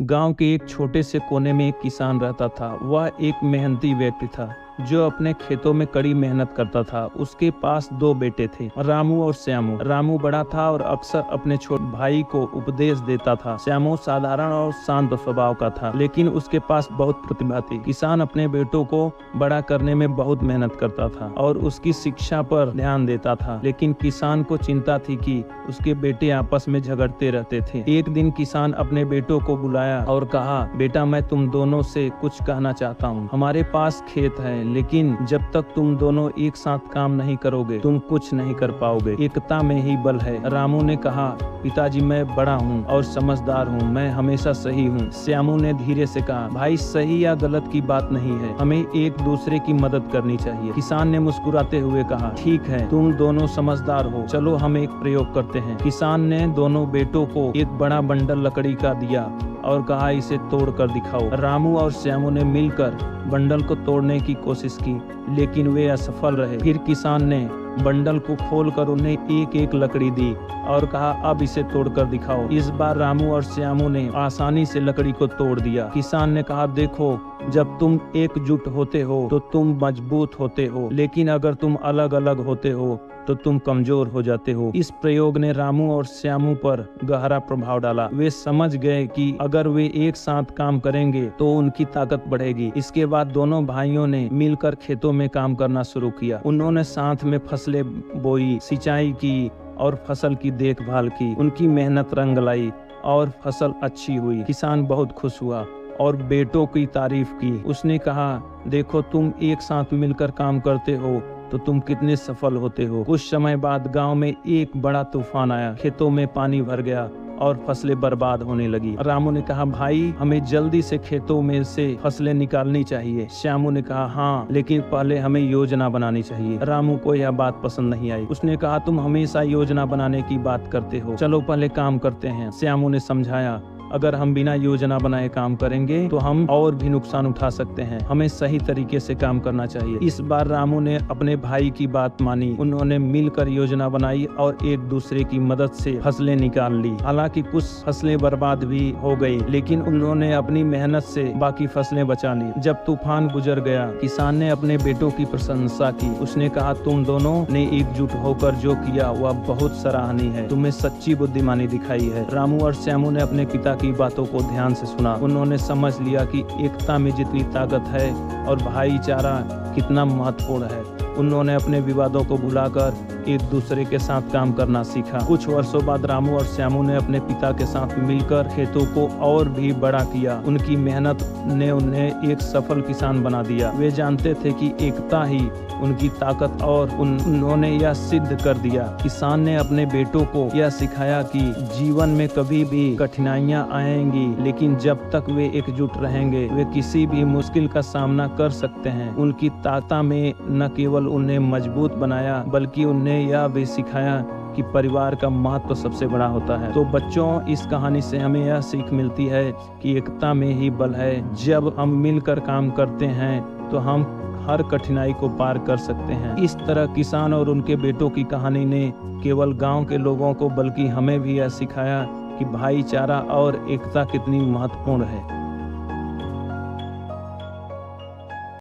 गांव के एक छोटे से कोने में एक किसान रहता था। वह एक मेहनती व्यक्ति था जो अपने खेतों में कड़ी मेहनत करता था। उसके पास दो बेटे थे, रामू और श्यामू। रामू बड़ा था और अक्सर अपने छोटे भाई को उपदेश देता था। श्यामू साधारण और शांत स्वभाव का था, लेकिन उसके पास बहुत प्रतिभा थी। किसान अपने बेटों को बड़ा करने में बहुत मेहनत करता था और उसकी शिक्षा पर ध्यान देता था, लेकिन किसान को चिंता थी कि उसके बेटे आपस में झगड़ते रहते थे। एक दिन किसान अपने बेटों को बुलाया और कहा, बेटा, मैं तुम दोनों से कुछ कहना चाहता हूँ। हमारे पास खेत है, लेकिन जब तक तुम दोनों एक साथ काम नहीं करोगे तुम कुछ नहीं कर पाओगे। एकता में ही बल है। रामू ने कहा, पिताजी, मैं बड़ा हूँ और समझदार हूँ, मैं हमेशा सही हूँ। श्यामू ने धीरे से कहा, भाई, सही या गलत की बात नहीं है, हमें एक दूसरे की मदद करनी चाहिए। किसान ने मुस्कुराते हुए कहा, ठीक है, तुम दोनों समझदार हो, चलो हम एक प्रयोग करते हैं। किसान ने दोनों बेटों को एक बड़ा बंडल लकड़ी का दिया और कहा, इसे तोड़ कर दिखाओ। रामू और श्यामू ने मिलकर बंडल को तोड़ने की कोशिश की, लेकिन वे असफल रहे। फिर किसान ने बंडल को खोलकर उन्हें एक एक लकड़ी दी और कहा, अब इसे तोड़कर दिखाओ। इस बार रामू और श्यामू ने आसानी से लकड़ी को तोड़ दिया। किसान ने कहा, देखो, जब तुम एकजुट होते हो तो तुम मजबूत होते हो, लेकिन अगर तुम अलग अलग होते हो तो तुम कमजोर हो जाते हो। इस प्रयोग ने रामू और श्यामू पर गहरा प्रभाव डाला। वे समझ गए कि अगर वे एक साथ काम करेंगे तो उनकी ताकत बढ़ेगी। इसके बाद दोनों भाइयों ने मिलकर खेतों में काम करना शुरू किया। उन्होंने साथ में फसलें बोई, सिंचाई की और फसल की देखभाल की। उनकी मेहनत रंग लाई और फसल अच्छी हुई। किसान बहुत खुश हुआ और बेटों की तारीफ की। उसने कहा, देखो, तुम एक साथ मिलकर काम करते हो तो तुम कितने सफल होते हो। कुछ समय बाद गांव में एक बड़ा तूफान आया। खेतों में पानी भर गया और फसलें बर्बाद होने लगी। रामू ने कहा, भाई, हमें जल्दी से खेतों में से फसलें निकालनी चाहिए। श्यामू ने कहा, हाँ, लेकिन पहले हमें योजना बनानी चाहिए। रामू को यह बात पसंद नहीं आई। उसने कहा, तुम हमेशा योजना बनाने की बात करते हो, चलो पहले काम करते हैं। श्यामू ने समझाया, अगर हम बिना योजना बनाए काम करेंगे तो हम और भी नुकसान उठा सकते हैं। हमें सही तरीके से काम करना चाहिए। इस बार रामू ने अपने भाई की बात मानी। उन्होंने मिलकर योजना बनाई और एक दूसरे की मदद से फसलें निकाल ली। हालांकि कुछ फसलें बर्बाद भी हो गई, लेकिन उन्होंने अपनी मेहनत से बाकी फसलें बचा ली। जब तूफान गुजर गया, किसान ने अपने बेटों की प्रशंसा की। उसने कहा, तुम दोनों ने एकजुट होकर जो किया वह बहुत सराहनीय है। तुम्हें सच्ची बुद्धिमानी दिखाई है। रामू और श्यामू ने अपने पिता की बातों को ध्यान से सुना। उन्होंने समझ लिया कि एकता में जितनी ताकत है और भाईचारा कितना महत्वपूर्ण है। उन्होंने अपने विवादों को भुलाकर एक दूसरे के साथ काम करना सीखा। कुछ वर्षों बाद रामू और श्यामू ने अपने पिता के साथ मिलकर खेतों को और भी बड़ा किया। उनकी मेहनत ने उन्हें एक सफल किसान बना दिया। वे जानते थे कि एकता ही उनकी ताकत और उन्होंने यह सिद्ध कर दिया। किसान ने अपने बेटों को यह सिखाया कि जीवन में कभी भी कठिनाइयां आएंगी, लेकिन जब तक वे एकजुट रहेंगे वे किसी भी मुश्किल का सामना कर सकते हैं। उनकी ताकत में न केवल उन्हें मजबूत बनाया, बल्कि उन्हें यह भी सिखाया कि परिवार का महत्व सबसे बड़ा होता है। तो बच्चों, इस कहानी से हमें यह सीख मिलती है कि एकता में ही बल है। जब हम मिलकर काम करते हैं तो हम हर कठिनाई को पार कर सकते हैं। इस तरह किसान और उनके बेटों की कहानी ने केवल गांव के लोगों को बल्कि हमें भी यह सिखाया कि भाईचारा और एकता कितनी महत्वपूर्ण है।